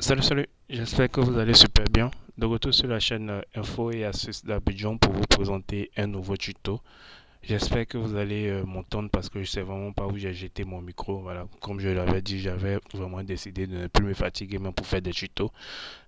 Salut, j'espère que vous allez super bien. De retour sur la chaîne Info et Astuces d'Abidjan pour vous présenter un nouveau tuto. J'espère que vous allez m'entendre parce que je sais vraiment pas où j'ai jeté mon micro. Voilà, comme je l'avais dit, j'avais vraiment décidé de ne plus me fatiguer même pour faire des tutos.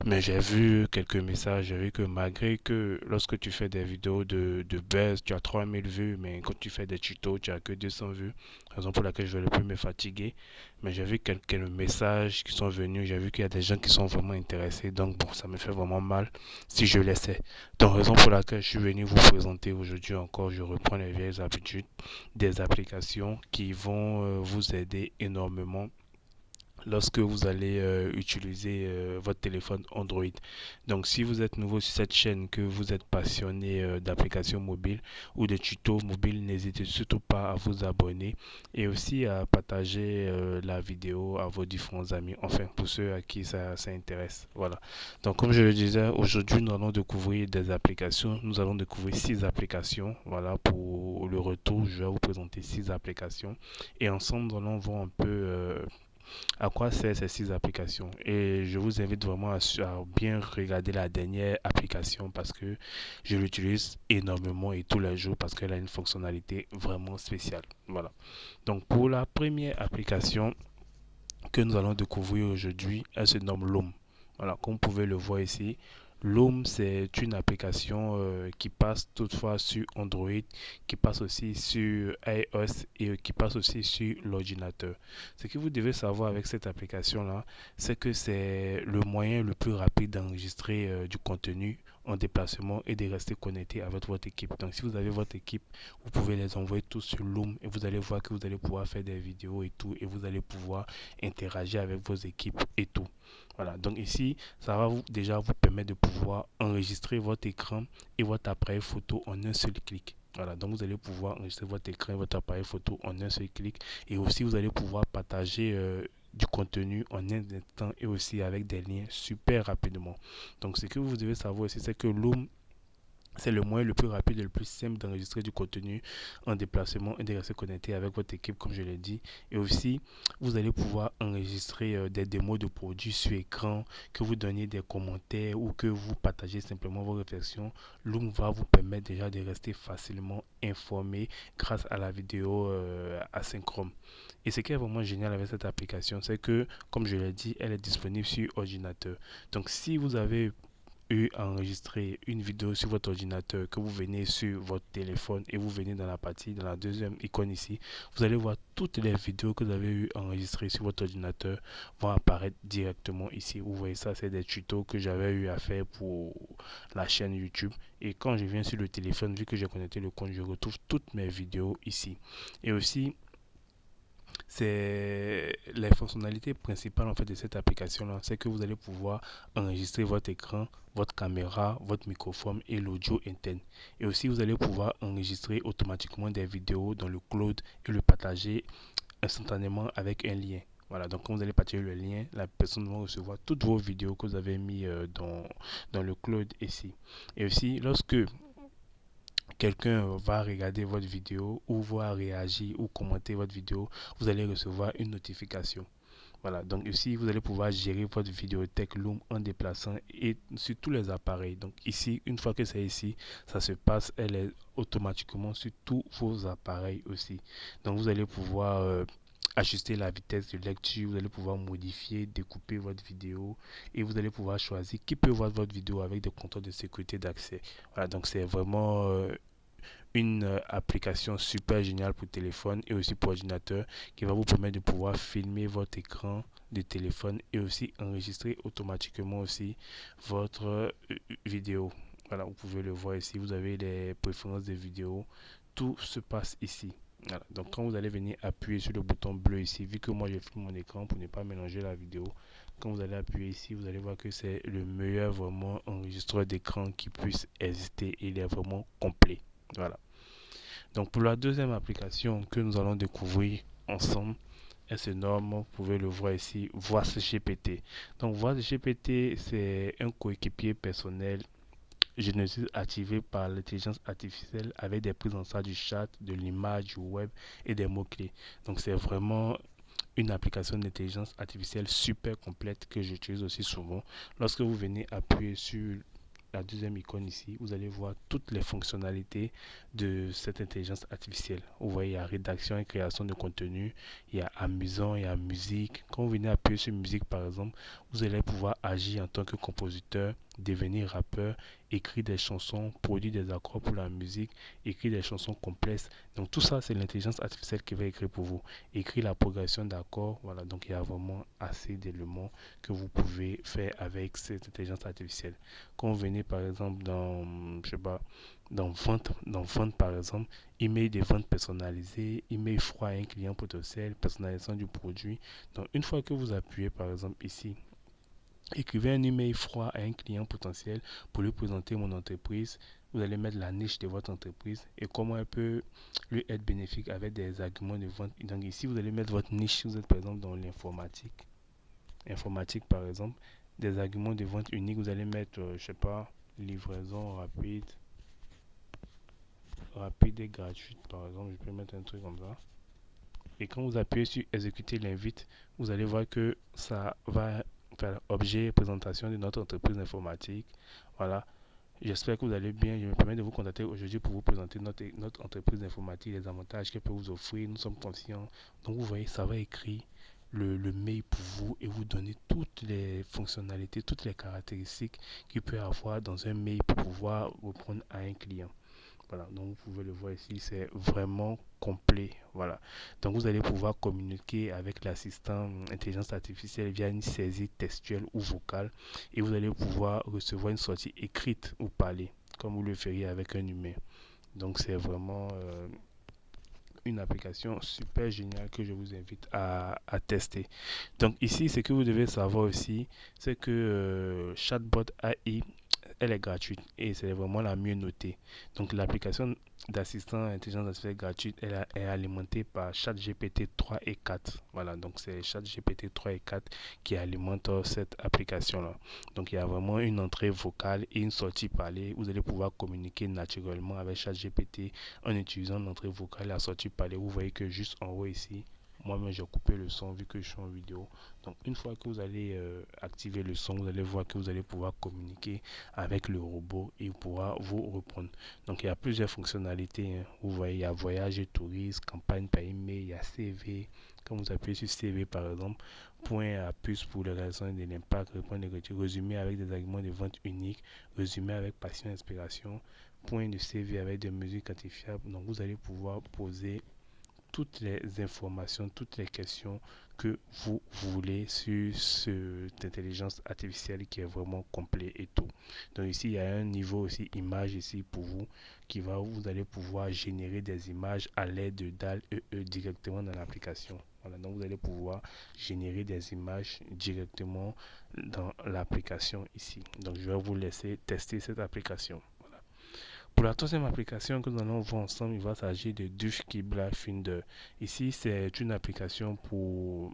Mais j'ai vu quelques messages, j'ai vu que malgré que lorsque tu fais des vidéos de buzz, tu as 3000 vues, mais quand tu fais des tutos, tu as que 200 vues. Raison pour laquelle je ne vais plus me fatiguer. Mais j'ai vu quelques messages qui sont venus, j'ai vu qu'il y a des gens qui sont vraiment intéressés. Donc bon, ça me fait vraiment mal si je laissais. Donc raison pour laquelle je suis venu vous présenter aujourd'hui encore, je reprends les vieilles habitudes, des applications qui vont vous aider énormément lorsque vous allez utiliser votre téléphone Android. Donc si vous êtes nouveau sur cette chaîne, que vous êtes passionné d'applications mobiles ou de tutos mobiles, n'hésitez surtout pas à vous abonner et aussi à partager la vidéo à vos différents amis, enfin pour ceux à qui ça intéresse. Voilà. Donc comme je le disais, aujourd'hui nous allons découvrir des applications. Nous allons découvrir 6 applications. Voilà, pour le retour, je vais vous présenter 6 applications et ensemble nous allons voir un peu à quoi servent ces 6 applications. Et je vous invite vraiment à bien regarder la dernière application parce que je l'utilise énormément et tous les jours parce qu'elle a une fonctionnalité vraiment spéciale. Voilà. Donc pour la première application que nous allons découvrir aujourd'hui, elle se nomme Loom. Voilà, comme vous pouvez le voir ici, Loom, c'est une application qui passe toutefois sur Android, qui passe aussi sur iOS et qui passe aussi sur l'ordinateur. Ce que vous devez savoir avec cette application-là, c'est que c'est le moyen le plus rapide d'enregistrer du contenu en déplacement et de rester connecté avec votre équipe. Donc si vous avez votre équipe, vous pouvez les envoyer tous sur Loom et vous allez voir que vous allez pouvoir faire des vidéos et tout et vous allez pouvoir interagir avec vos équipes et tout. Voilà, donc ici, ça va déjà vous permettre de pouvoir enregistrer votre écran et votre appareil photo en un seul clic. Voilà, donc vous allez pouvoir enregistrer votre écran et votre appareil photo en un seul clic. Et aussi, vous allez pouvoir partager du contenu en un instant et aussi avec des liens super rapidement. Donc, ce que vous devez savoir aussi, c'est que Loom, c'est le moyen le plus rapide et le plus simple d'enregistrer du contenu en déplacement et de rester connecté avec votre équipe, comme je l'ai dit. Et aussi, vous allez pouvoir enregistrer des démos de produits sur écran, que vous donniez des commentaires ou que vous partagez simplement vos réflexions. Loom va vous permettre déjà de rester facilement informé grâce à la vidéo asynchrone. Et ce qui est vraiment génial avec cette application, c'est que, comme je l'ai dit, elle est disponible sur ordinateur. Donc, si vous avez à enregistrer une vidéo sur votre ordinateur, que vous venez sur votre téléphone et vous venez dans la partie, dans la deuxième icône ici, vous allez voir toutes les vidéos que vous avez eu enregistrées sur votre ordinateur vont apparaître directement ici. Vous voyez ça, c'est des tutos que j'avais eu à faire pour la chaîne YouTube. Et quand je viens sur le téléphone, vu que j'ai connecté le compte, je retrouve toutes mes vidéos ici. Et aussi, c'est les fonctionnalités principales en fait de cette application là, c'est que vous allez pouvoir enregistrer votre écran, votre caméra, votre microphone et l'audio interne. Et aussi vous allez pouvoir enregistrer automatiquement des vidéos dans le cloud et le partager instantanément avec un lien. Voilà, donc quand vous allez partager le lien, la personne va recevoir toutes vos vidéos que vous avez mis dans le cloud ici. Et aussi, lorsque quelqu'un va regarder votre vidéo ou va réagir ou commenter votre vidéo, vous allez recevoir une notification. Voilà, donc ici, vous allez pouvoir gérer votre vidéothèque Loom en déplaçant et sur tous les appareils. Donc ici, une fois que c'est ici, ça se passe, elle est automatiquement sur tous vos appareils aussi. Donc vous allez pouvoir ajuster la vitesse de lecture, vous allez pouvoir modifier, découper votre vidéo et vous allez pouvoir choisir qui peut voir votre vidéo avec des contrôles de sécurité d'accès. Voilà, donc c'est vraiment une application super géniale pour téléphone et aussi pour ordinateur qui va vous permettre de pouvoir filmer votre écran de téléphone et aussi enregistrer automatiquement aussi votre vidéo. Voilà, vous pouvez le voir ici, vous avez les préférences de vidéo, tout se passe ici. Voilà. Donc quand vous allez venir appuyer sur le bouton bleu ici, vu que moi j'ai filmé mon écran pour ne pas mélanger la vidéo, quand vous allez appuyer ici, vous allez voir que c'est le meilleur vraiment enregistreur d'écran qui puisse exister. Il est vraiment complet. Voilà. Donc pour la deuxième application que nous allons découvrir ensemble, elle se nomme, vous pouvez le voir ici, Voice GPT. Donc Voice GPT, c'est un coéquipier personnel génétique activé par l'intelligence artificielle avec des prises en charge du chat, de l'image, du web et des mots-clés. Donc c'est vraiment une application d'intelligence artificielle super complète que j'utilise aussi souvent. Lorsque vous venez appuyer sur la deuxième icône ici, vous allez voir toutes les fonctionnalités de cette intelligence artificielle. Vous voyez, il y a rédaction et création de contenu, il y a amusant, il y a musique. Quand vous venez appuyer sur musique par exemple, vous allez pouvoir agir en tant que compositeur, devenir rappeur, écrire des chansons, produire des accords pour la musique, écrire des chansons complexes. Donc tout ça, c'est l'intelligence artificielle qui va écrire pour vous. Écrire la progression d'accords, voilà. Donc il y a vraiment assez d'éléments que vous pouvez faire avec cette intelligence artificielle. Quand vous venez par exemple dans, je sais pas, dans vente par exemple, email des ventes personnalisées, email froid à un client potentiel, personnalisation du produit. Donc une fois que vous appuyez par exemple ici, écrivez un email froid à un client potentiel pour lui présenter mon entreprise. Vous allez mettre la niche de votre entreprise et comment elle peut lui être bénéfique avec des arguments de vente. Donc ici, vous allez mettre votre niche si vous êtes par exemple dans l'informatique. Informatique par exemple. Des arguments de vente uniques, vous allez mettre, je sais pas, livraison rapide et gratuite par exemple. Je peux mettre un truc comme ça. Et quand vous appuyez sur exécuter l'invite, vous allez voir que ça va faire objet présentation de notre entreprise informatique. Voilà. J'espère que vous allez bien. Je me permets de vous contacter aujourd'hui pour vous présenter notre entreprise informatique, les avantages qu'elle peut vous offrir. Nous sommes conscients. Donc vous voyez, ça va écrire le mail pour vous et vous donner toutes les fonctionnalités, toutes les caractéristiques qu'il peut avoir dans un mail pour pouvoir répondre à un client. Voilà, donc vous pouvez le voir ici, c'est vraiment complet. Voilà, donc vous allez pouvoir communiquer avec l'assistant intelligence artificielle via une saisie textuelle ou vocale et vous allez pouvoir recevoir une sortie écrite ou parlée comme vous le feriez avec un humain. Donc c'est vraiment une application super géniale que je vous invite à tester. Donc ici, ce que vous devez savoir aussi, c'est que Chatbot AI, elle est gratuite et c'est vraiment la mieux notée. Donc l'application d'assistant intelligence artificielle gratuite, elle est alimentée par ChatGPT 3 et 4. Voilà, donc c'est ChatGPT 3 et 4 qui alimentent cette application-là. Donc il y a vraiment une entrée vocale et une sortie parlée. Vous allez pouvoir communiquer naturellement avec ChatGPT en utilisant l'entrée vocale et la sortie parlée. Vous voyez que juste en haut ici, moi-même j'ai coupé le son vu que je suis en vidéo. Donc une fois que vous allez activer le son, vous allez voir que vous allez pouvoir communiquer avec le robot et il pourra vous répondre. Donc il y a plusieurs fonctionnalités, hein. Vous voyez, il y a voyage et tourisme, campagne par email, il y a CV. Quand vous appuyez sur CV par exemple, point à plus pour les raisons de l'impact, résumé avec des arguments de vente uniques, résumé avec passion et inspiration, point de CV avec des mesures quantifiables. Donc vous allez pouvoir poser toutes les informations, toutes les questions que vous voulez sur cette intelligence artificielle qui est vraiment complet et tout. Donc ici, il y a un niveau aussi image ici pour vous qui va, vous allez pouvoir générer des images à l'aide de DALL-E directement dans l'application. Voilà, donc vous allez pouvoir générer des images directement dans l'application ici. Donc je vais vous laisser tester cette application. Pour la troisième application que nous allons voir ensemble, il va s'agir de Dushkibla Finder. Ici, c'est une application pour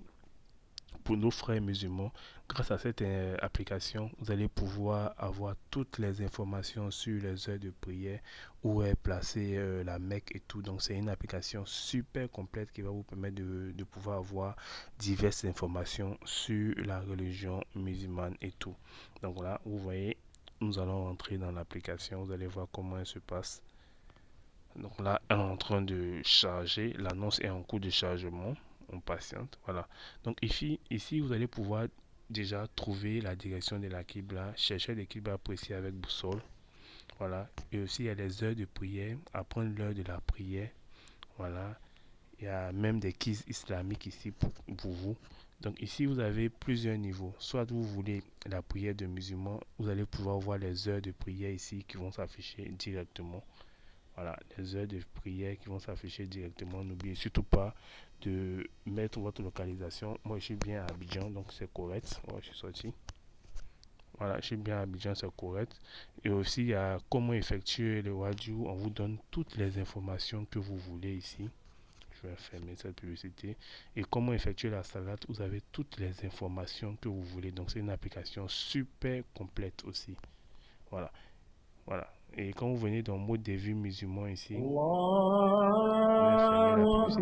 nos frères musulmans. Grâce à cette application, vous allez pouvoir avoir toutes les informations sur les heures de prière, où est placée la Mecque et tout. Donc, c'est une application super complète qui va vous permettre de pouvoir avoir diverses informations sur la religion musulmane et tout. Donc, là, vous voyez, nous allons entrer dans l'application. Vous allez voir comment elle se passe. Donc là, elle est en train de charger. L'annonce est en cours de chargement. On patiente. Voilà. Donc ici, vous allez pouvoir déjà trouver la direction de la Qibla. Chercher les Qibla précis avec boussole. Voilà. Et aussi, il y a les heures de prière. Apprendre l'heure de la prière. Voilà. Il y a même des quiz islamiques ici pour vous. Donc ici, vous avez plusieurs niveaux. Soit vous voulez la prière de musulmans, vous allez pouvoir voir les heures de prière ici qui vont s'afficher directement. Voilà, les heures de prière qui vont s'afficher directement. N'oubliez surtout pas de mettre votre localisation. Moi, je suis bien à Abidjan, donc c'est correct. Moi, je suis sorti. Voilà, je suis bien à Abidjan, c'est correct. Et aussi, il y a comment effectuer le wajou. On vous donne toutes les informations que vous voulez ici. Je vais fermer cette publicité. Et comment effectuer la salade, vous avez toutes les informations que vous voulez. Donc c'est une application super complète aussi. Voilà. Voilà. Et quand vous venez dans le mode des vues musulmans ici, je vais fermer la publicité.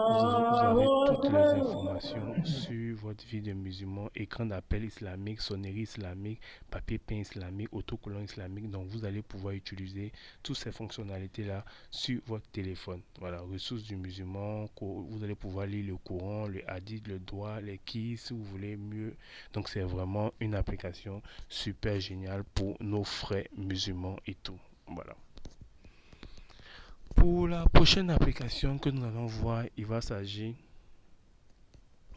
Vous avez toutes les informations sur votre vie de musulman, écran d'appel islamique, sonnerie islamique, papier peint islamique, autocollant islamique. Donc vous allez pouvoir utiliser toutes ces fonctionnalités-là sur votre téléphone. Voilà, ressources du musulman, vous allez pouvoir lire le Coran, le hadith, le droit, les quis, si vous voulez mieux. Donc c'est vraiment une application super géniale pour nos frères musulmans et tout. Voilà. Pour la prochaine application que nous allons voir, il va s'agir.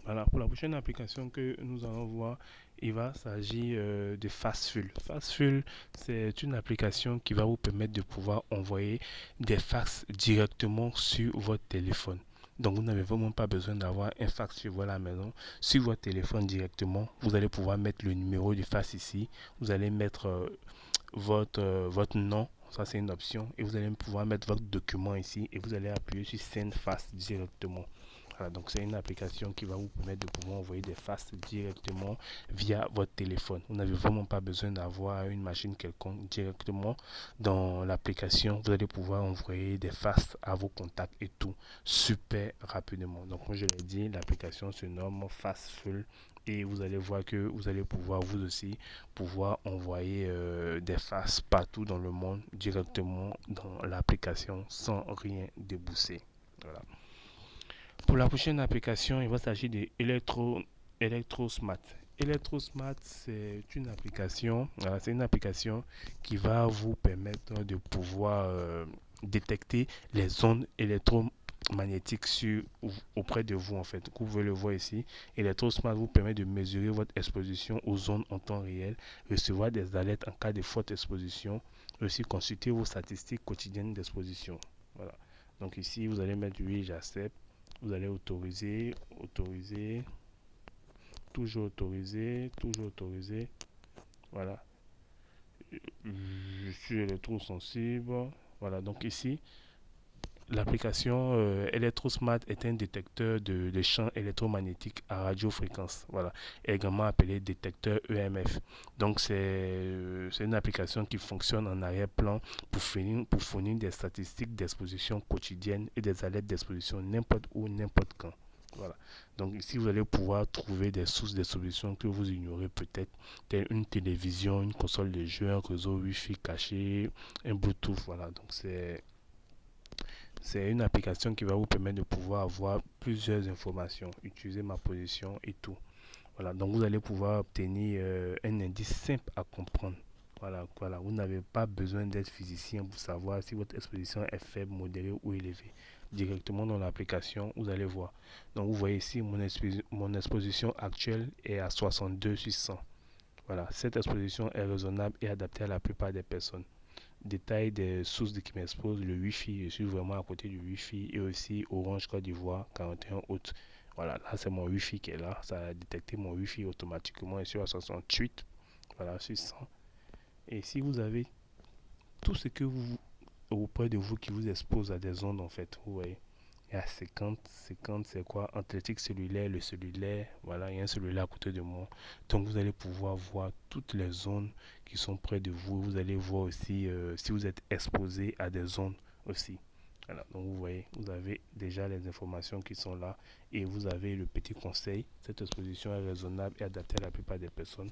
Voilà, pour la prochaine application que nous allons voir, il va s'agir de Fastfuel. Fastfuel, c'est une application qui va vous permettre de pouvoir envoyer des fax directement sur votre téléphone. Donc, vous n'avez vraiment pas besoin d'avoir un fax sur vous à la maison. Sur votre téléphone directement, vous allez pouvoir mettre le numéro du fax ici. Vous allez mettre votre nom. Ça, c'est une option. Et vous allez pouvoir mettre votre document ici. Et vous allez appuyer sur Send Fax directement. Voilà, donc c'est une application qui va vous permettre de pouvoir envoyer des fax directement via votre téléphone. Vous n'avez vraiment pas besoin d'avoir une machine quelconque. Directement dans l'application, vous allez pouvoir envoyer des fax à vos contacts et tout super rapidement. Donc comme je l'ai dit, l'application se nomme Fastfuel et vous allez voir que vous allez pouvoir vous aussi pouvoir envoyer des fax partout dans le monde directement dans l'application sans rien débousser. Voilà. Pour la prochaine application, il va s'agir de ElectroSmart. ElectroSmart, c'est une application qui va vous permettre de pouvoir détecter les ondes électromagnétiques auprès de vous en fait. Vous pouvez le voir ici. ElectroSmart vous permet de mesurer votre exposition aux ondes en temps réel, recevoir des alertes en cas de forte exposition, aussi consulter vos statistiques quotidiennes d'exposition. Voilà. Donc ici, vous allez mettre oui, j'accepte. Vous allez autoriser, toujours autoriser. Voilà. Je suis électrosensible. Voilà, donc ici, l'application ElectroSmart est un détecteur de champs électromagnétiques à radiofréquence. Voilà, également appelé détecteur EMF. Donc c'est une application qui fonctionne en arrière-plan pour fournir des statistiques d'exposition quotidienne et des alertes d'exposition n'importe où, n'importe quand. Voilà. Donc ici, vous allez pouvoir trouver des sources d'exposition que vous ignorez peut-être, telles une télévision, une console de jeu, un réseau Wi-Fi caché, un Bluetooth. Voilà. Donc c'est une application qui va vous permettre de pouvoir avoir plusieurs informations, utiliser ma position et tout. Voilà, donc vous allez pouvoir obtenir un indice simple à comprendre. Voilà, vous n'avez pas besoin d'être physicien pour savoir si votre exposition est faible, modérée ou élevée. Directement dans l'application, vous allez voir. Donc vous voyez ici, mon exposition actuelle est à 62 sur 100. Voilà, cette exposition est raisonnable et adaptée à la plupart des personnes. Détail des sources qui m'exposent, le Wi-Fi, je suis vraiment à côté du Wi-Fi et aussi Orange Côte d'Ivoire, 41 août. Voilà, là c'est mon Wi-Fi qui est là, ça a détecté mon Wi-Fi automatiquement et sur 68, voilà, sur 100. Et si vous avez tout ce que vous, auprès de vous qui vous expose à des ondes en fait, vous voyez, il y a 50 c'est quoi? Athlétique cellulaire, le cellulaire, voilà, il y a un cellulaire à côté de moi. Donc vous allez pouvoir voir toutes les zones qui sont près de vous. Vous allez voir aussi si vous êtes exposé à des zones aussi. Voilà, donc vous voyez, vous avez déjà les informations qui sont là et vous avez le petit conseil. Cette exposition est raisonnable et adaptée à la plupart des personnes.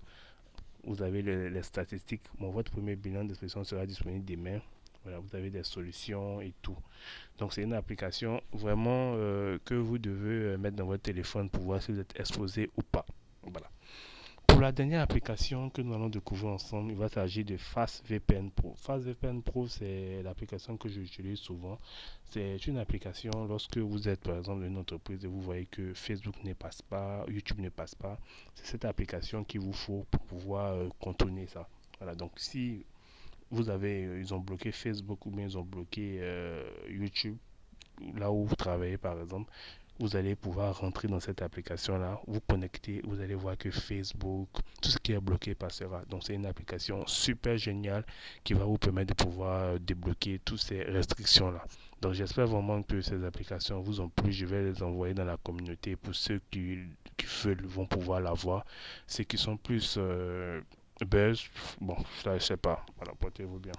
Vous avez les statistiques. Bon, votre premier bilan d'exposition sera disponible demain. Voilà, vous avez des solutions et tout. Donc c'est une application vraiment que vous devez mettre dans votre téléphone pour voir si vous êtes exposé ou pas. Voilà. Pour la dernière application que nous allons découvrir ensemble, il va s'agir de FastVPN Pro. FastVPN Pro, c'est l'application que j'utilise souvent. C'est une application lorsque vous êtes par exemple une entreprise et vous voyez que Facebook ne passe pas, YouTube ne passe pas. C'est cette application qu'il vous faut pour pouvoir contourner ça. Voilà, donc si vous avez, ils ont bloqué Facebook ou bien ils ont bloqué YouTube, là où vous travaillez par exemple, vous allez pouvoir rentrer dans cette application là, vous connecter, vous allez voir que Facebook, tout ce qui est bloqué passera. Donc c'est une application super géniale qui va vous permettre de pouvoir débloquer toutes ces restrictions là. Donc j'espère vraiment que ces applications vous ont plu. Je vais les envoyer dans la communauté pour ceux qui veulent vont pouvoir l'avoir. Ceux qui sont plus buzz, bon, ça je sais pas. Voilà, portez-vous bien.